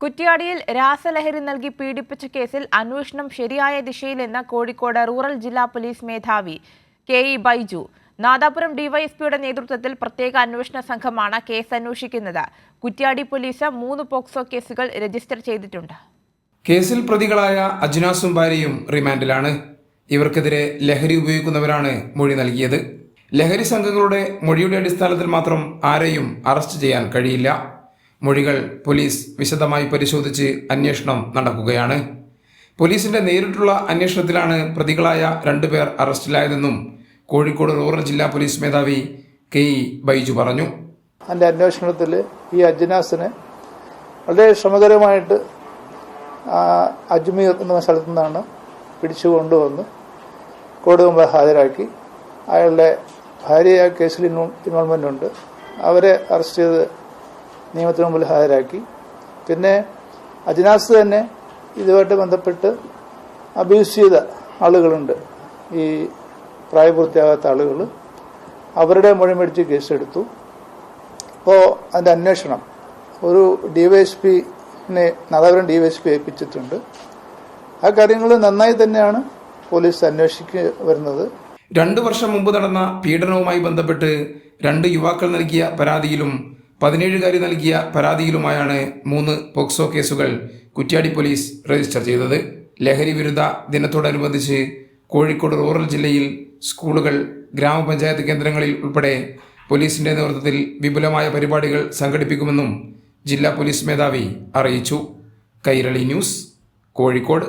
കുറ്റ്യാടിയിൽ രാസലഹരി നൽകി പീഡിപ്പിച്ച കേസിൽ അന്വേഷണം ശരിയായ ദിശയിലെന്ന് കോഴിക്കോട് റൂറൽ ജില്ലാ പോലീസ് മേധാവി കെ.ഇ. ബൈജു. നാദാപുരം ഡിവൈഎസ്പിയുടെ നേതൃത്വത്തിൽ പ്രത്യേക അന്വേഷണ സംഘമാണ് കേസ് അന്വേഷിക്കുന്നത്. കുറ്റ്യാടി പോലീസ് 3 പോക്സോ കേസുകൾ രജിസ്റ്റർ ചെയ്തിട്ടുണ്ട്. കേസിൽ പ്രതികളായ അജ്നാസും ഭാര്യയും റിമാൻഡിലാണ്. ഇവർക്കെതിരെ ലഹരി ഉപയോഗിക്കുന്നവരാണ് മൊഴി നൽകിയത്. ലഹരി സംഘങ്ങളുടെ മൊഴിയുടെ അടിസ്ഥാനത്തിൽ മാത്രം ആരെയും അറസ്റ്റ് ചെയ്യാൻ കഴിയില്ല. മൊഴികൾ പോലീസ് വിശദമായി പരിശോധിച്ച് അന്വേഷണം നടക്കുകയാണ്. പോലീസിന്റെ നേരിട്ടുള്ള അന്വേഷണത്തിലാണ് പ്രതികളായ 2 പേർ അറസ്റ്റിലായതെന്നും കോഴിക്കോട് റൂറൽ ജില്ലാ പോലീസ് മേധാവി കെ.ഇ. ബൈജു പറഞ്ഞു. അതിൻ്റെ അന്വേഷണത്തിൽ ഈ അജ്നാസിനെ വളരെ ശ്രമകരമായിട്ട് അജ്മീർ എന്ന സ്ഥലത്തു നിന്നാണ് പിടിച്ചു കൊണ്ടുവന്ന് കോടതി മുമ്പ് ഹാജരാക്കി. അയാളുടെ ഭാര്യ ആ കേസിൽ ഇൻവോൾവ്മെൻ്റ് ഉണ്ട്. അവരെ അറസ്റ്റ് ചെയ്ത് നിയമത്തിന് മുമ്പിൽ ഹാജരാക്കി. പിന്നെ അജ്നാസ് തന്നെ ഇതുമായിട്ട് ബന്ധപ്പെട്ട് അബ്യൂസ് ചെയ്ത ആളുകളുണ്ട്, ഈ പ്രായപൂർത്തിയാകാത്ത ആളുകൾ. അവരുടെ മൊഴി മേടിച്ച് കേസെടുത്തു. അപ്പോൾ അതിൻ്റെ അന്വേഷണം ഒരു ഡിവൈഎസ്പിനെ നാദാപുരം ഡിവൈഎസ്പി ഏൽപ്പിച്ചിട്ടുണ്ട്. ആ കാര്യങ്ങൾ നന്നായി തന്നെയാണ് പോലീസ് അന്വേഷിച്ച് വരുന്നത്. 2 വർഷം മുമ്പ് നടന്ന പീഡനവുമായി ബന്ധപ്പെട്ട് 2 യുവാക്കൾ നൽകിയ പരാതിയിലും 17കാരി നൽകിയ പരാതിയിലുമായാണ് 3 പോക്സോ കേസുകൾ കുറ്റ്യാടി പോലീസ് രജിസ്റ്റർ ചെയ്തത്. ലഹരി വിരുദ്ധ ദിനത്തോടനുബന്ധിച്ച് കോഴിക്കോട് റൂറൽ ജില്ലയിൽ സ്കൂളുകൾ, ഗ്രാമപഞ്ചായത്ത് കേന്ദ്രങ്ങളിൽ ഉൾപ്പെടെ പോലീസിന്റെ നേതൃത്വത്തിൽ വിപുലമായ പരിപാടികൾ സംഘടിപ്പിക്കുമെന്നും ജില്ലാ പോലീസ് മേധാവി അറിയിച്ചു. കൈരളി ന്യൂസ്, കോഴിക്കോട്.